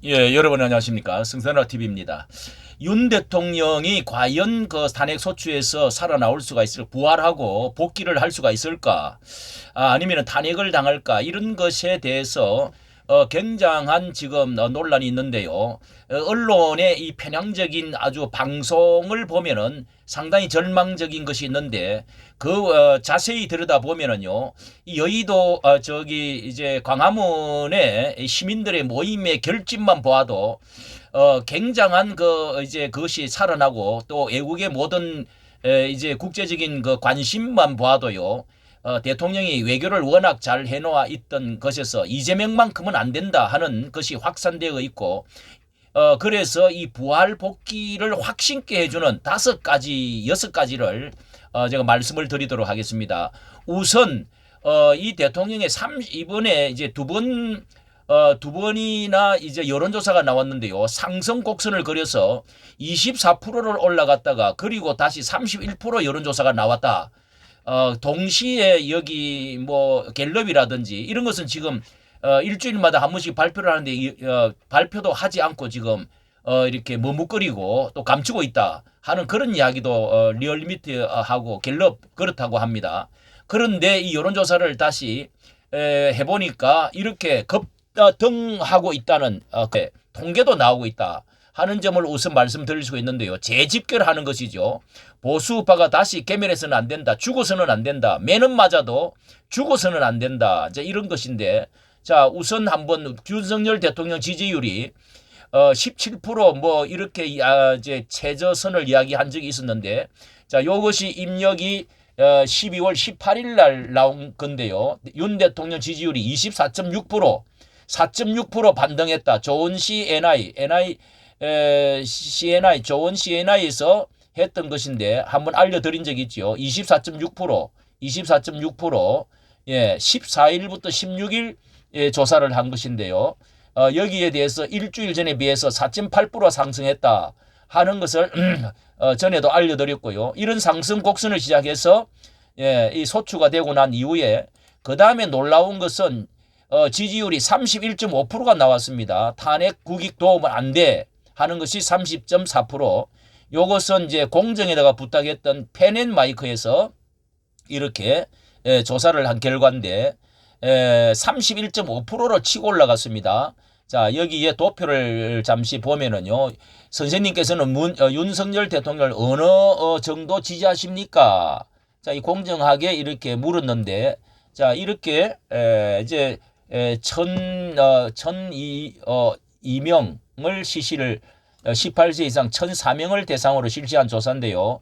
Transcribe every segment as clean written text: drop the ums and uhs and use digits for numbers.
예, 여러분 안녕하십니까. 승선아 TV입니다. 윤 대통령이 과연 그 탄핵 소추에서 살아나올 수가 부활하고 복귀를 할 수가 있을까? 아니면 탄핵을 당할까? 이런 것에 대해서 굉장한 지금 논란이 있는데요. 언론의 이 편향적인 아주 방송을 보면은 상당히 절망적인 것이 있는데 자세히 들여다보면은요. 이 여의도 저기 이제 광화문의 시민들의 모임의 결집만 보아도 굉장한 그 이제 그것이 살아나고 또 외국의 모든 이제 국제적인 그 관심만 보아도요. 대통령이 외교를 워낙 잘 해놓아 있던 것에서 이재명만큼은 안 된다 하는 것이 확산되어 있고 그래서 이 부활 복귀를 확신케 해주는 5가지, 6가지를 제가 말씀을 드리도록 하겠습니다. 우선 이 대통령의 이번에 이제 두 번이나 이제 여론조사가 나왔는데요. 상승 곡선을 그려서 24%를 올라갔다가 그리고 다시 31% 여론조사가 나왔다. 동시에 여기 뭐 갤럽이라든지 이런 것은 지금 일주일마다 한 번씩 발표를 하는데 발표도 하지 않고 지금 이렇게 머뭇거리고 또 감추고 있다 하는 그런 이야기도 리얼미터하고 갤럽 그렇다고 합니다. 그런데 이 여론조사를 다시 해보니까 이렇게 급등하고 있다는 통계도 나오고 있다 하는 점을 우선 말씀드릴 수가 있는데요. 재집결하는 것이죠. 보수파가 다시 개멸해서는 안 된다. 죽어서는 안 된다. 매는 맞아도 죽어서는 안 된다. 이제 이런 것인데, 자 우선 한번 윤석열 대통령 지지율이 17%뭐 이렇게 이제 최저선을 이야기한 적이 있었는데, 자 요것이 입력이 12월 18일 날 나온 건데요. 윤 대통령 지지율이 24.6%, 4.6% 반등했다. 좋은 CNI, 좋은 CNI에서 했던 것인데 한번 알려드린 적이 있죠. 24.6%, 24.6%, 예, 14일부터 16일 조사를 한 것인데요. 여기에 대해서 일주일 전에 비해서 4.8% 상승했다 하는 것을 전에도 알려드렸고요. 이런 상승 곡선을 시작해서 이 소추가 되고 난 이후에 그 다음에 놀라운 것은 지지율이 31.5%가 나왔습니다. 탄핵 국익 도움은 안 돼 하는 것이 30.4%. 요것은 이제 공정에다가 부탁했던 펜앤마이크에서 이렇게 조사를 한 결과인데 31.5%로 치고 올라갔습니다. 자 여기에 도표를 잠시 보면은요. 선생님께서는 윤석열 대통령을 어느 정도 지지하십니까? 자, 이 공정하게 이렇게 물었는데, 자 이렇게 이제 이명을 실시를 18세 이상 1,004명을 대상으로 실시한 조사인데요.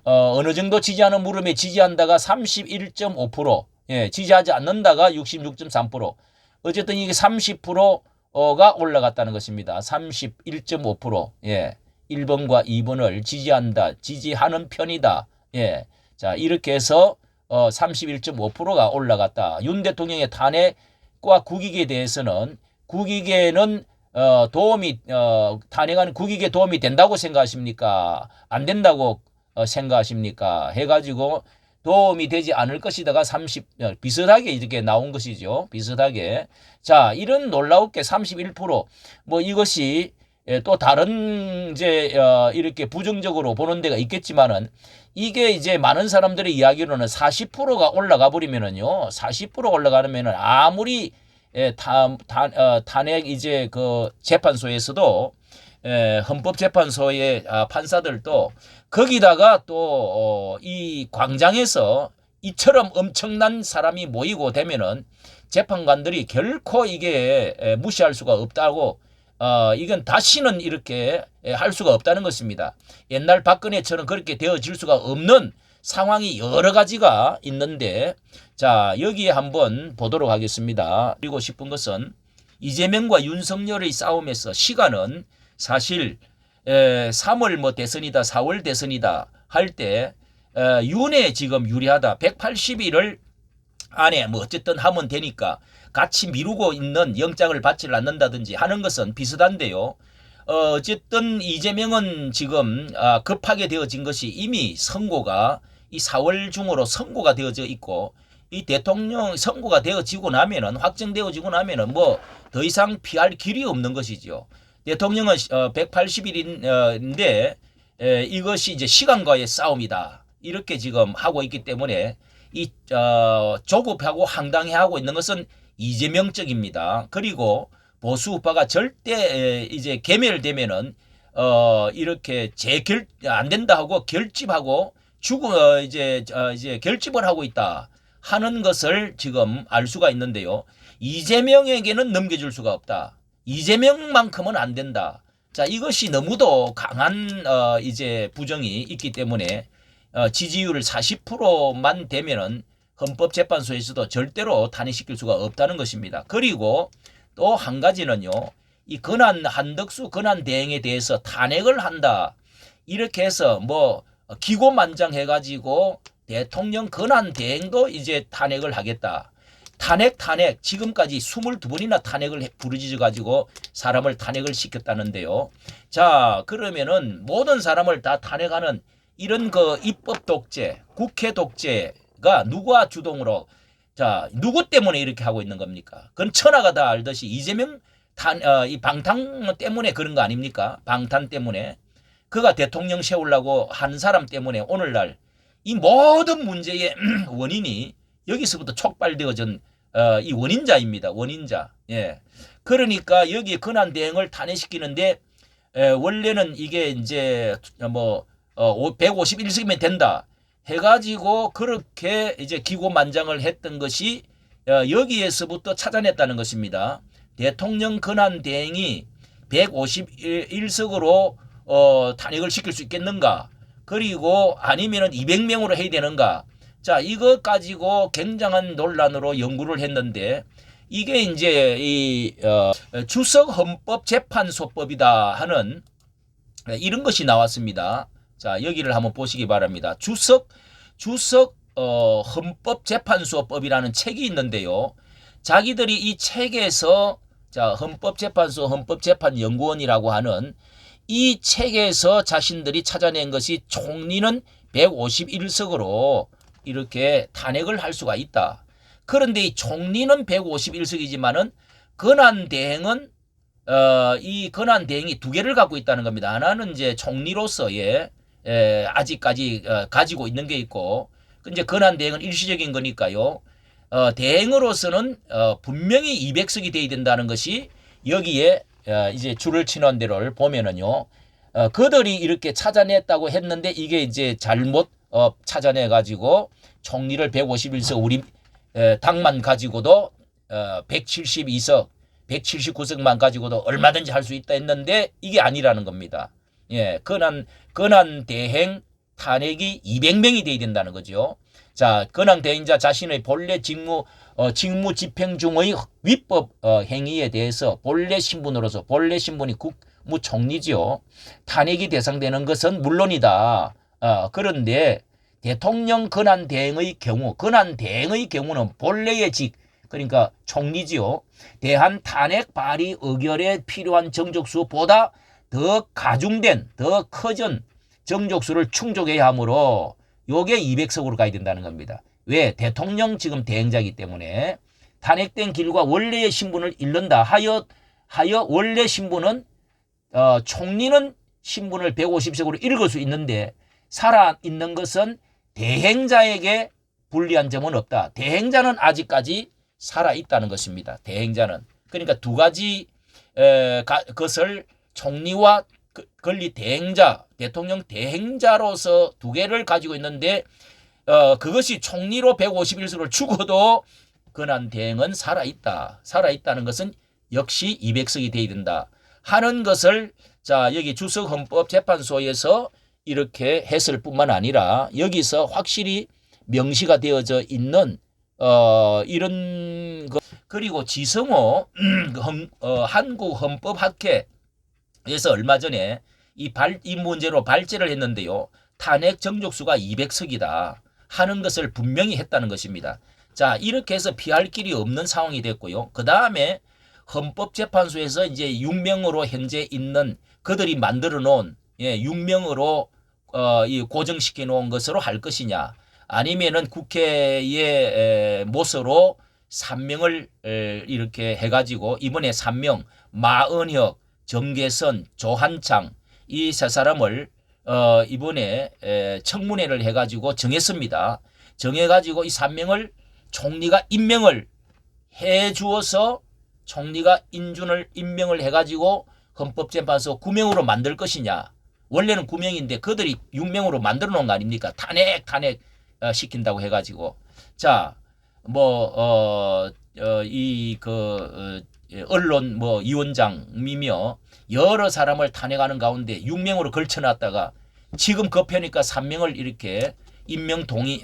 어느 정도 지지하는 물음에 지지한다가 31.5%, 예, 지지하지 않는다가 66.3%. 어쨌든 이게 30%가 올라갔다는 것입니다. 31.5%. 예. 1번과 2번을 지지하는 편이다. 예. 자, 이렇게 해서 31.5%가 올라갔다. 윤 대통령의 탄핵과 국익에 대해서는 국익에는 탄핵하는 국익에 도움이 된다고 생각하십니까? 안 된다고 생각하십니까? 해가지고 도움이 되지 않을 것이다가 비슷하게 이렇게 나온 것이죠. 비슷하게. 자, 이런 놀라웠게 31%뭐 이것이 또 다른 이제 이렇게 부정적으로 보는 데가 있겠지만은 이게 이제 많은 사람들의 이야기로는 40%가 올라가 버리면은요. 40% 올라가면은 아무리 탄핵 이제 그 재판소에서도 헌법재판소의 판사들도 거기다가 또 이 광장에서 이처럼 엄청난 사람이 모이고 되면은 재판관들이 결코 이게 무시할 수가 없다고 이건 다시는 이렇게 할 수가 없다는 것입니다. 옛날 박근혜처럼 그렇게 되어질 수가 없는 상황이 여러 가지가 있는데, 자 여기에 한번 보도록 하겠습니다. 그리고 싶은 것은 이재명과 윤석열의 싸움에서 시간은 사실 3월 뭐 대선이다 4월 대선이다 할 때 윤에 지금 유리하다. 180일을 안에 뭐 어쨌든 하면 되니까 같이 미루고 있는 영장을 받지를 않는다든지 하는 것은 비슷한데요. 어쨌든 이재명은 지금 급하게 되어진 것이 이미 선고가 이 4월 중으로 선고가 되어져 있고 이 대통령 선거가 되어지고 나면은 확정되어지고 나면은 뭐 더 이상 피할 길이 없는 것이죠. 대통령은 180일인데 이것이 이제 시간과의 싸움이다. 이렇게 지금 하고 있기 때문에 이 조급하고 황당해하고 있는 것은 이재명 쪽입니다. 그리고 보수 우파가 절대 이제 개멸되면은 이렇게 안 된다 하고 결집하고 이제 결집을 하고 있다 하는 것을 지금 알 수가 있는데요. 이재명에게는 넘겨줄 수가 없다. 이재명만큼은 안 된다. 자, 이것이 너무도 강한 이제 부정이 있기 때문에 지지율 40%만 되면은 헌법재판소에서도 절대로 탄핵시킬 수가 없다는 것입니다. 그리고 또 한 가지는요. 이 한덕수 권한대행에 대해서 탄핵을 한다. 이렇게 해서 뭐 기고만장해가지고 대통령 권한대행도 이제 탄핵을 하겠다. 탄핵 지금까지 22번이나 탄핵을 부르짖어가지고 사람을 탄핵을 시켰다는데요. 자, 그러면은 모든 사람을 다 탄핵하는 이런 그 입법 독재, 국회 독재가 누가 주동으로, 자, 누구 때문에 이렇게 하고 있는 겁니까? 그건 천하가 다 알듯이 이재명 이 방탄 때문에 그런 거 아닙니까? 방탄 때문에. 그가 대통령 세우려고 한 사람 때문에 오늘날 이 모든 문제의 원인이 여기서부터 촉발되어진 이 원인자입니다. 원인자. 예. 그러니까 여기 권한대행을 탄핵시키는데 원래는 이게 이제 뭐 151석이면 된다 해가지고 그렇게 이제 기고만장을 했던 것이 여기에서부터 찾아냈다는 것입니다. 대통령 권한대행이 151석으로 탄핵을 시킬 수 있겠는가? 그리고 아니면은 200명으로 해야 되는가? 자, 이것 가지고 굉장한 논란으로 연구를 했는데 이게 이제 이 주석 헌법재판소법이다 하는 이런 것이 나왔습니다. 자, 여기를 한번 보시기 바랍니다. 주석 헌법재판소법이라는 책이 있는데요. 자기들이 이 책에서 자, 헌법재판소 헌법재판연구원이라고 하는 이 책에서 자신들이 찾아낸 것이 총리는 151석으로 이렇게 탄핵을 할 수가 있다. 그런데 이 총리는 151석이지만은 권한대행은 이 권한대행이 두 개를 갖고 있다는 겁니다. 하나는 이제 총리로서의 아직까지 가지고 있는 게 있고, 이제 권한대행은 일시적인 거니까요. 대행으로서는 분명히 200석이 돼야 된다는 것이 여기에 이제 줄을 치는 데를 보면은요. 그들이 이렇게 찾아냈다고 했는데 이게 이제 잘못 찾아내 가지고 총리를 151석 우리 당만 가지고도 172석 179석만 가지고도 얼마든지 할 수 있다 했는데 이게 아니라는 겁니다. 예, 권한대행 탄핵이 200명이 돼야 된다는 거죠. 자, 권한대행자 자신의 본래 직무 집행 중의 위법 행위에 대해서 본래 신분으로서 본래 신분이 국무총리지요. 탄핵이 대상되는 것은 물론이다. 그런데 대통령 권한대행의 경우는 본래의 그러니까 총리지요. 대한 탄핵 발의 의결에 필요한 정족수보다 더 가중된 더 커진 정족수를 충족해야 하므로 요게 200석으로 가야 된다는 겁니다. 왜? 대통령 지금 대행자이기 때문에 탄핵된 길과 원래의 신분을 잃는다 하여 원래 신분은 총리는 신분을 150석으로 읽을 수 있는데 살아있는 것은 대행자에게 불리한 점은 없다. 대행자는 아직까지 살아있다는 것입니다. 대행자는. 그러니까 두 가지 것을 총리와 권리 대행자, 대통령 대행자로서 두 개를 가지고 있는데 그것이 총리로 151석을 주고도 권한 대행은 살아있다. 살아있다는 것은 역시 200석이 돼야 된다 하는 것을 자 여기 주석헌법재판소에서 이렇게 했을 뿐만 아니라 여기서 확실히 명시가 되어져 있는 이런 것 그리고 지성호 한국헌법학회에서 얼마 전에 이 문제로 발제를 했는데요. 탄핵 정족수가 200석이다 하는 것을 분명히 했다는 것입니다. 자, 이렇게 해서 피할 길이 없는 상황이 됐고요. 그 다음에 헌법재판소에서 이제 6명으로 현재 있는 그들이 만들어 놓은 6명으로 이 고정시켜 놓은 것으로 할 것이냐 아니면은 국회의 모서로 3명을 이렇게 해가지고 이번에 3명 마은혁, 정계선, 조한창 이 세 사람을 이번에 청문회를 해가지고 정했습니다. 정해가지고 이 3명을 총리가 임명을 해주어서 총리가 임명을 해가지고 헌법재판소 9명으로 만들 것이냐. 원래는 9명인데 그들이 6명으로 만들어 놓은 거 아닙니까? 탄핵 시킨다고 해가지고. 자, 언론 위원장이며 여러 사람을 탄핵하는 가운데 6명으로 걸쳐놨다가 지금 급하니까 3명을 이렇게 임명 동의,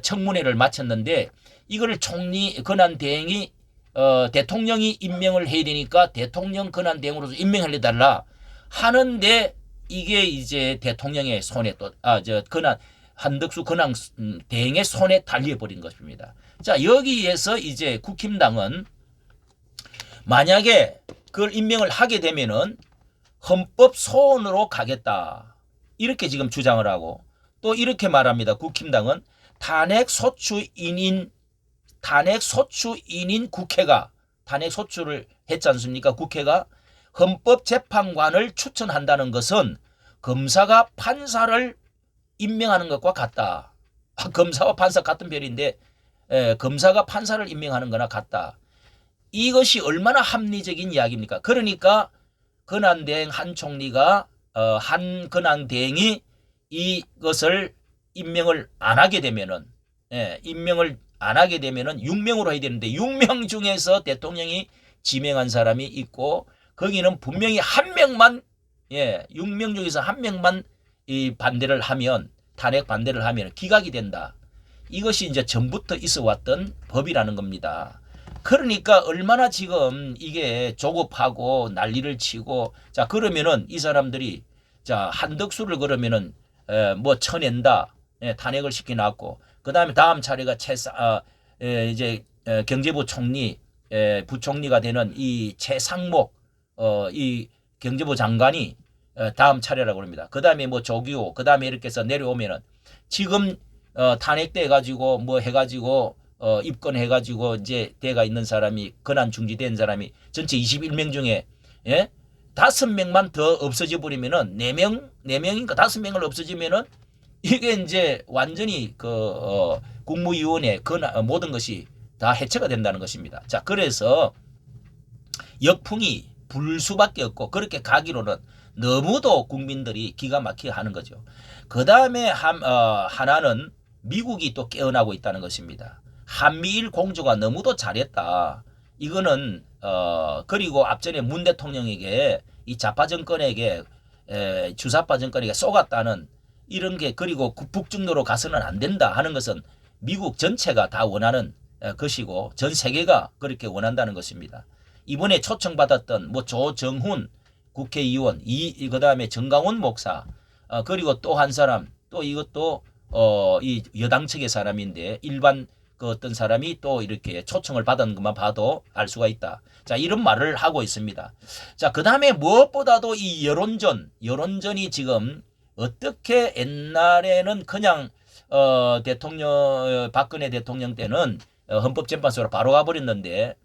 청문회를 마쳤는데 이거를 총리 권한대행이 대통령이 임명을 해야 되니까 대통령 권한대행으로서 임명해달라 하는데 이게 이제 대통령의 손에 또 한덕수 권한대행의 손에 달려버린 것입니다. 자, 여기에서 이제 국힘당은 만약에 그걸 임명을 하게 되면은 헌법 소원으로 가겠다. 이렇게 지금 주장을 하고 또 이렇게 말합니다. 국힘당은 탄핵 소추인인 국회가 탄핵 소추를 했지 않습니까? 국회가 헌법재판관을 추천한다는 것은 검사가 판사를 임명하는 것과 같다. 검사와 판사 같은 별인데 검사가 판사를 임명하는 거나 같다. 이것이 얼마나 합리적인 이야기입니까? 그러니까 권한대행 한 총리가 한 권한대행이 이것을 임명을 안 하게 되면은 6명으로 해야 되는데 6명 중에서 대통령이 지명한 사람이 있고 거기는 분명히 한 명만 6명 중에서 한 명만 이 반대를 하면 탄핵 반대를 하면 기각이 된다. 이것이 이제 전부터 있어 왔던 법이라는 겁니다. 그러니까 얼마나 지금 이게 조급하고 난리를 치고 자 그러면은 이 사람들이 자 한덕수를 그러면은 쳐낸다. 탄핵을 시켜놨고 그다음에 다음 차례가 이제 경제부 총리 부총리가 되는 이 최상목 이 경제부 장관이 다음 차례라고 합니다. 그다음에 조규호 그다음에 이렇게 해서 내려오면은 지금 탄핵돼 가지고 해가지고 입건해가지고 이제 대가 있는 사람이 권한 중지된 사람이 전체 21명 중에 5명만 더 없어져 버리면은 4명인가 5명을 없어지면은 이게 이제 완전히 국무위원회 모든 것이 다 해체가 된다는 것입니다. 자, 그래서 역풍이 불 수밖에 없고 그렇게 가기로는 너무도 국민들이 기가 막히게 하는 거죠. 그 다음에 하나는 미국이 또 깨어나고 있다는 것입니다. 한미일 공조가 너무도 잘했다. 이거는 그리고 앞전에 문 대통령에게 이 좌파 정권에게 주사파 정권에게 쏘갔다는 이런 게 그리고 북중로로 가서는 안 된다 하는 것은 미국 전체가 다 원하는 것이고 전 세계가 그렇게 원한다는 것입니다. 이번에 초청받았던 조정훈 국회의원 그다음에 정강훈 목사 그리고 또 한 사람 또 이것도 이 여당 측의 사람인데 일반 어떤 사람이 또 이렇게 초청을 받은 것만 봐도 알 수가 있다. 자, 이런 말을 하고 있습니다. 자, 그다음에 무엇보다도 이 여론전이 지금 어떻게 옛날에는 그냥 박근혜 대통령 때는 헌법재판소로 바로 가버렸는데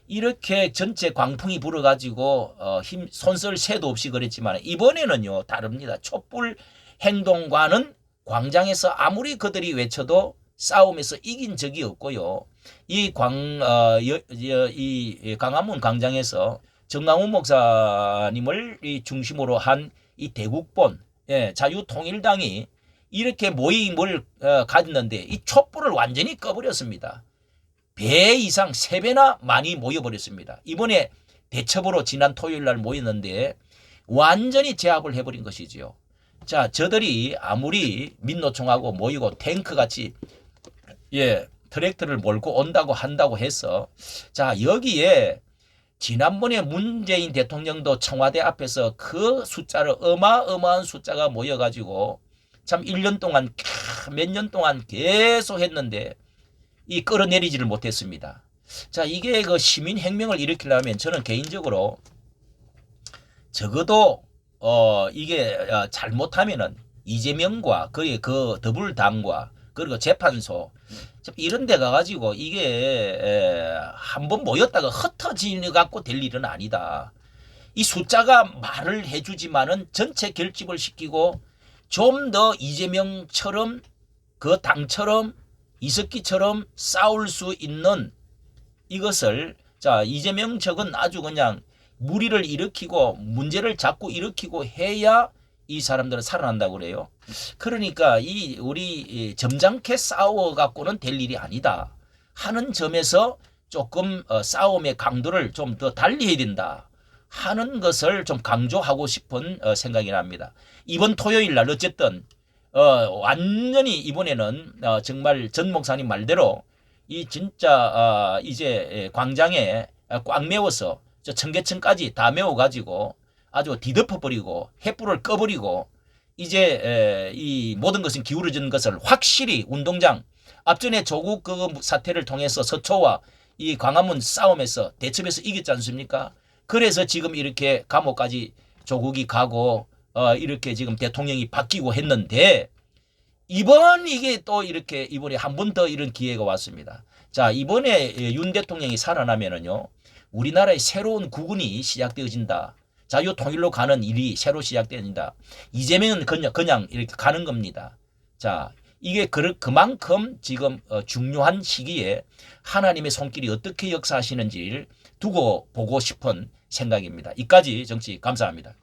이렇게 전체 광풍이 불어가지고 손쓸 새도 없이 그랬지만 이번에는요 다릅니다. 촛불 행동과는 광장에서 아무리 그들이 외쳐도 싸움에서 이긴 적이 없고요. 이 광화문 광장에서 정강훈 목사님을 중심으로 한 이 대국본 자유통일당이 이렇게 모임을 가졌는데 이 촛불을 완전히 꺼버렸습니다. 배 이상 3배나 많이 모여버렸습니다. 이번에 대첩으로 지난 토요일 날 모였는데 완전히 제압을 해버린 것이지요. 자, 저들이 아무리 민노총하고 모이고 탱크같이 트랙터를 몰고 온다고 한다고 해서 자, 여기에 지난번에 문재인 대통령도 청와대 앞에서 그 숫자를 어마어마한 숫자가 모여가지고 참 1년 동안 몇 년 동안 계속 했는데 이 끌어내리지를 못했습니다. 자, 이게 그 시민혁명을 일으키려면 저는 개인적으로 적어도 이게 잘못하면은 이재명과 그의 그 더불당과 그리고 재판소 이런 데 가가지고 이게 한번 모였다가 흩어지는 갖고 될 일은 아니다. 이 숫자가 말을 해주지만은 전체 결집을 시키고 좀 더 이재명처럼 그 당처럼 이석기처럼 싸울 수 있는 이것을 자 이재명 측은 아주 그냥 무리를 일으키고 문제를 자꾸 일으키고 해야 이 사람들은 살아난다고 그래요. 그러니까 이 우리 점잖게 싸워 갖고는 될 일이 아니다 하는 점에서 조금 싸움의 강도를 좀 더 달리해야 된다 하는 것을 좀 강조하고 싶은 생각이 납니다. 이번 토요일 날 어쨌든 완전히 이번에는 정말 전 목사님 말대로 이 진짜 이제 광장에 꽉 메워서 저 청계천까지 다 메워가지고 아주 뒤덮어버리고 횃불을 꺼버리고 이제 이 모든 것은 기울어진 것을 확실히 운동장 앞전에 조국 그 사태를 통해서 서초와 이 광화문 싸움에서 대첩에서 이겼지 않습니까? 그래서 지금 이렇게 감옥까지 조국이 가고 이렇게 지금 대통령이 바뀌고 했는데 이번 이게 또 이렇게 이번에 한 번 더 이런 기회가 왔습니다. 자 이번에 윤 대통령이 살아나면은요 우리나라의 새로운 국운이 시작되어진다. 자유 통일로 가는 일이 새로 시작된다. 이재명은 그냥 이렇게 가는 겁니다. 자 이게 그만큼 지금 중요한 시기에 하나님의 손길이 어떻게 역사하시는지를 두고 보고 싶은 생각입니다. 이까지 정치 감사합니다.